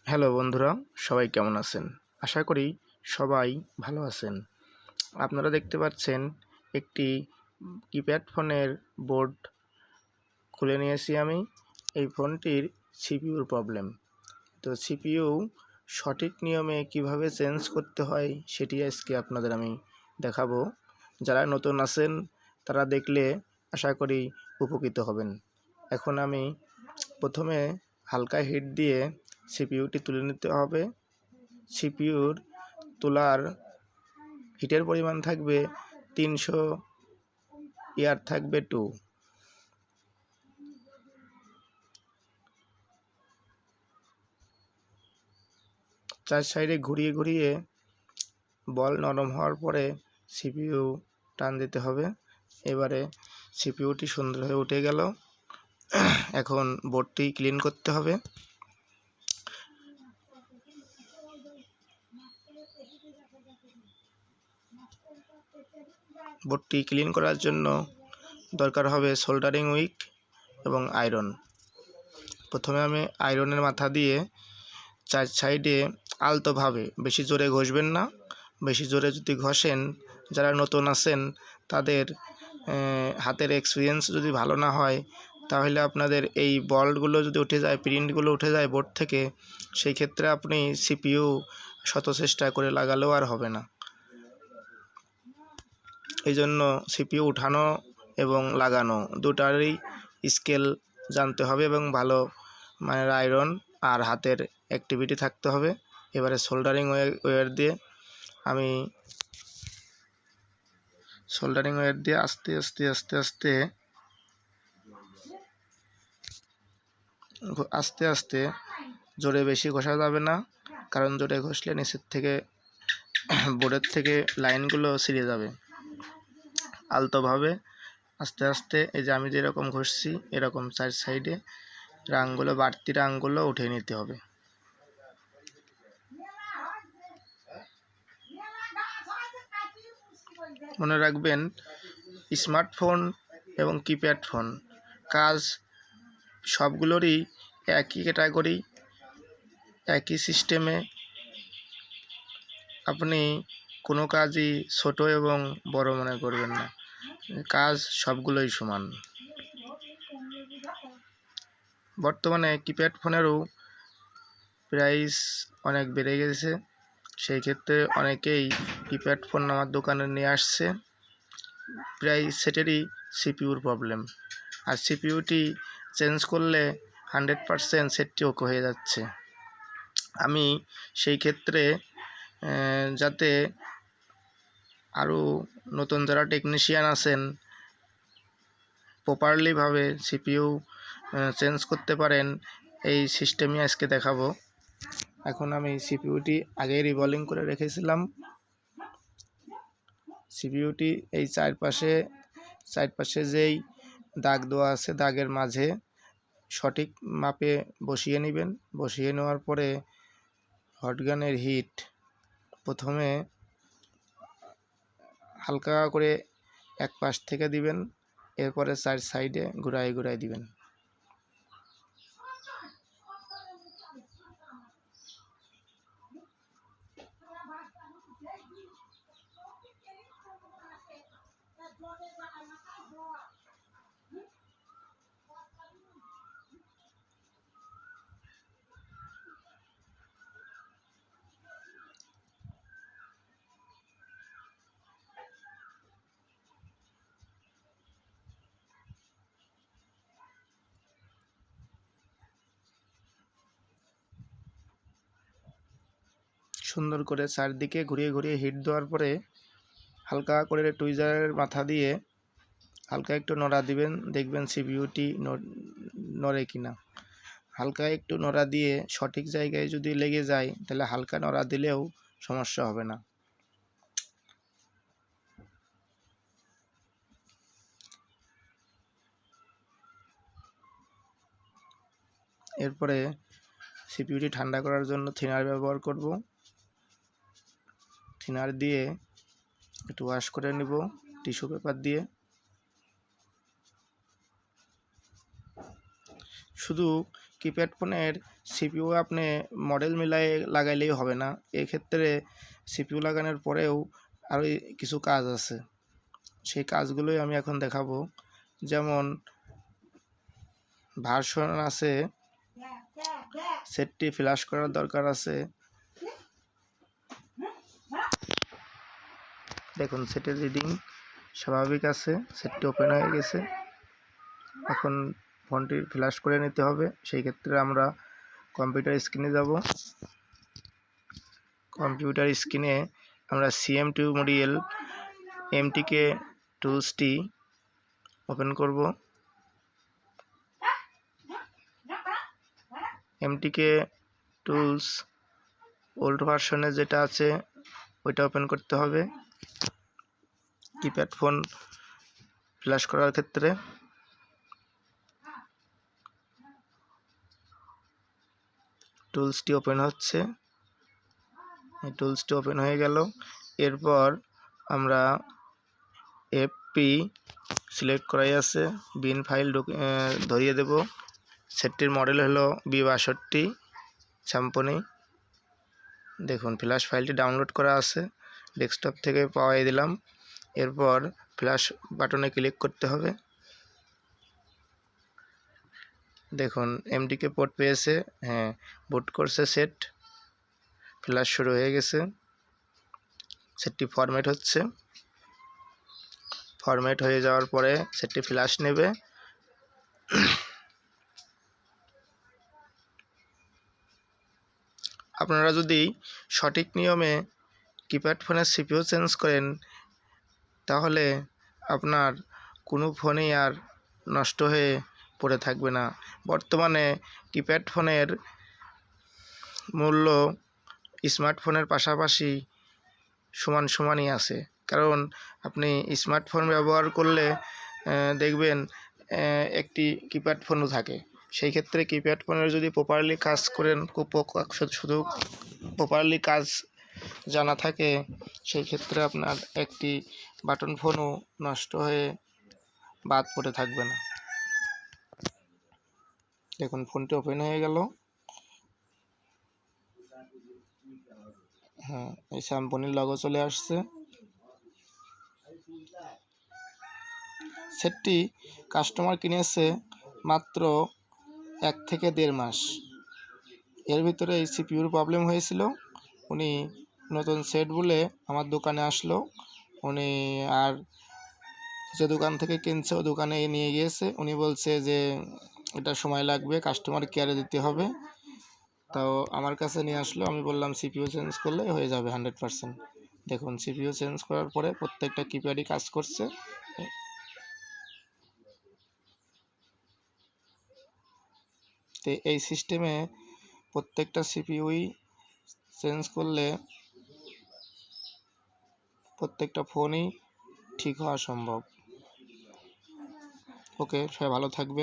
Hello বন্ধুরা, সবাই কেমন আছেন? আশা করি সবাই ভালো আছেন। আপনারা দেখতে পাচ্ছেন একটি কিপ্যাড ফোনের বোর্ড খুলে নিয়েছি আমি। এই ফোনটির সিপিইউর প্রবলেম। তো সিপিইউ সঠিক নিয়মে কিভাবে চেঞ্জ করতে হয় সেটি আজকে আপনাদের আমি দেখাবো। যারা নতুন আছেন তারা দেখলে আশা করি উপকৃত হবেন। এখন আমি প্রথমে হালকা হিট দিয়ে সিপিইউটি তুলে নিতে হবে। সিপিইউর তোলার হিটের পরিমাণ থাকবে 300, ইয়ার থাকবে 2। চার সাইডে ঘুরিয়ে ঘুরিয়ে বল নরম হওয়ার পরে সিপিইউ টান দিতে হবে। এবারে সিপিইউটি সুন্দর হয়ে উঠে গেল। এখন বোর্ডটি ক্লিন করতে হবে। বোর্ডটি ক্লিন করার জন্য দরকার হবে সোল্ডারিং উইক এবং আয়রন। প্রথমে আমি আয়রনের মাথা দিয়ে চার সাইডে আলতোভাবে, বেশি জোরে ঘষবেন না। বেশি জোরে যদি ঘষেন, যারা নতুন আছেন তাদের হাতের এক্সপিরিয়েন্স যদি ভালো না হয়, তাহলে আপনাদের এই বলগুলো যদি উঠে যায়, প্রিন্টগুলো উঠে যায় বোর্ড থেকে, সেই ক্ষেত্রে আপনি সিপিইউ শত চেষ্টা করে লাগালেও আর হবে না। এই জন্য সিপিইউ উঠানো এবং লাগানো দুটারই স্কেল জানতে হবে এবং ভালো মানের আয়রন আর হাতের অ্যাক্টিভিটি থাকতে হবে। এবারে সোল্ডারিং ওয়্যার দিয়ে আমি আস্তে আস্তে আস্তে আস্তে আস্তে আস্তে জোরে বেশি ঘষা যাবে না, কারণ জোরে ঘষলে নিচের থেকে বোর্ডের থেকে লাইনগুলো ছিঁড়ে যাবে। আলতোভাবে আস্তে আস্তে, এই যে আমি যেরকম ঘষছি এরকম চার সাইডে রাংগুলো, বাড়তি রাংগুলো উঠে নিতে হবে। মনে রাখবেন, স্মার্টফোন এবং কিপ্যাড ফোন কাজ সবগুলোরই একই ক্যাটাগরি, একই সিস্টেমে। আপনি কোনো কাজই ছোট এবং বড় মনে করবেন না, কাজ সবগুলোই সমান। বর্তমানে কিপ্যাড ফোনেরও প্রাইস অনেক বেড়ে গেছে, সেই ক্ষেত্রে অনেকেই কিপ্যাড ফোন আমার দোকানে নিয়ে আসছে। প্রায় সেটেরই সিপিইউর প্রবলেম, আর সিপিইউটি চেঞ্জ করলে 100% সেটটি ওকে হয়ে যাচ্ছে। আমি সেই ক্ষেত্রে যাতে আরও নতুন যারা টেকনিশিয়ান আছেন প্রপারলিভাবে সিপিইউ চেঞ্জ করতে পারেন, এই সিস্টেমই আজকে দেখাবো। এখন আমি সিপিইউটি আগেই রিভলিং করে রেখেছিলাম। সিপিইউটি এই চারপাশে যেই দাগ দেওয়া আছে, দাগের মাঝে সঠিক মাপে বসিয়ে নেবেন। বসিয়ে নেওয়ার পরে হটগানের হিট প্রথমে হালকা করে এক পাশ থেকে দিবেন, এরপরে চার সাইডে ঘুরাই ঘুরাই দিবেন। সুন্দর করে চারদিকে ঘুরিয়ে ঘুরিয়ে হিট দেওয়ার পরে হালকা করে টুইজারের মাথা দিয়ে হালকা একটু নড়া দিবেন, দেখবেন সিপিইউটি নড়ে কিনা। হালকা একটু নড়া দিয়ে সঠিক জায়গায় যদি লেগে যায়, তাহলে হালকা নড়া দিলেও সমস্যা হবে না। এরপরে সিপিইউটি ঠান্ডা করার জন্য থিনার ব্যবহার করব। থিনার দিয়ে একটু ওয়াশ করে নিব টিস্যু পেপার দিয়ে। শুধু কিপ্যাড ফোনের সিপিইউ আপনি মডেল মিলাই লাগাইলেই হবে না, এক্ষেত্রে সিপিইউ লাগানোর পরেও আরও কিছু কাজ আছে, সেই কাজগুলোই আমি এখন দেখাবো। যেমন ভার্সন আছে, সেটটি ফ্ল্যাশ করার দরকার আছে। দেখুন সেটের রিডিং স্বাভাবিক আছে, সেটটি ওপেন হয়ে গেছে। এখন ফোনটি ফ্ল্যাশ করে নিতে হবে, সেই ক্ষেত্রে আমরা কম্পিউটার স্ক্রিনে যাব। কম্পিউটার স্ক্রিনে আমরা CM2 মডিউল MTK টুলসটি ওপেন করব। MTK টুলস ওল্ড ভার্সনে যেটা আছে ওইটা ওপেন করতে হবে কিপ্যাড ফোন ফ্ল্যাশ করার ক্ষেত্রে। টুলসটি ওপেন হচ্ছে, এই টুলসটি ওপেন হয়ে গেল। এরপর আমরা FP সিলেক্ট করাই আছে, বিন ফাইল ধরিয়ে দেব। সেটটির মডেল হলো B62 স্যাম্পনি। দেখুন ফ্ল্যাশ ফাইলটি ডাউনলোড করা আছে, ডেস্কটপ থেকে পাওয়াই দিলাম। এরপর ফ্ল্যাশ বাটনে ক্লিক করতে হবে। দেখুন MTK পোর্ট পেয়েছে, হ্যাঁ বুট করছে সেট, ফ্ল্যাশ শুরু হয়ে গেছে। সেটটি ফরম্যাট হচ্ছে, ফরম্যাট হয়ে যাওয়ার পরে সেটটি ফ্ল্যাশ নেবে। আপনারা যদি সঠিক নিয়মে কিপ্যাড ফোনের সিপিইউ চেঞ্জ করেন তাহলে আপনার কোনো ফোনই আর নষ্ট হয়ে পড়ে থাকবে না। বর্তমানে কিপ্যাড ফোনের মূল্য স্মার্টফোনের পাশাপাশি সমানই আছে, কারণ আপনি স্মার্টফোন ব্যবহার করলে দেখবেন একটি কিপ্যাড ফোনও থাকে। সেই ক্ষেত্রে কিপ্যাড ফোনের যদি প্রপারলি কাজ করেন, শুধু প্রপারলি কাজ জানা থাকে, সেই ক্ষেত্রে আপনার একটি বাটন ফোনও নষ্ট হয়ে বাদ পড়ে থাকবে না। দেখুন ফোনটি ওপেন হয়ে গেল। হ্যাঁ, এই স্যাম্পনির লগো চলে আসছে। সেটটি কাস্টমার কিনেছে মাত্র 1 থেকে 1.5 মাস। এর ভিতরে এই সিপিইউর প্রবলেম হয়েছিল। উনি নতুন সেট বলে আমার দোকানে আসলো। উনি আর যে দোকান থেকে কিনছে ও দোকানে নিয়ে গিয়েছে। উনি বলছে যে এটা সময় লাগবে, কাস্টমার কেয়ারে দিতে হবে। তাও আমার কাছে নিয়ে আসলো, আমি বললাম সিপিইউ চেঞ্জ করলে হয়ে যাবে 100%। দেখুন সিপিইউ চেঞ্জ করার পরে প্রত্যেকটা কিপ্যাডই কাজ করছে। তো এই সিস্টেমে প্রত্যেকটা সিপিইউই চেঞ্জ করলে প্রত্যেকটা ফোনই ঠিক হওয়া সম্ভব। ওকে, সবাই ভালো থাকবে।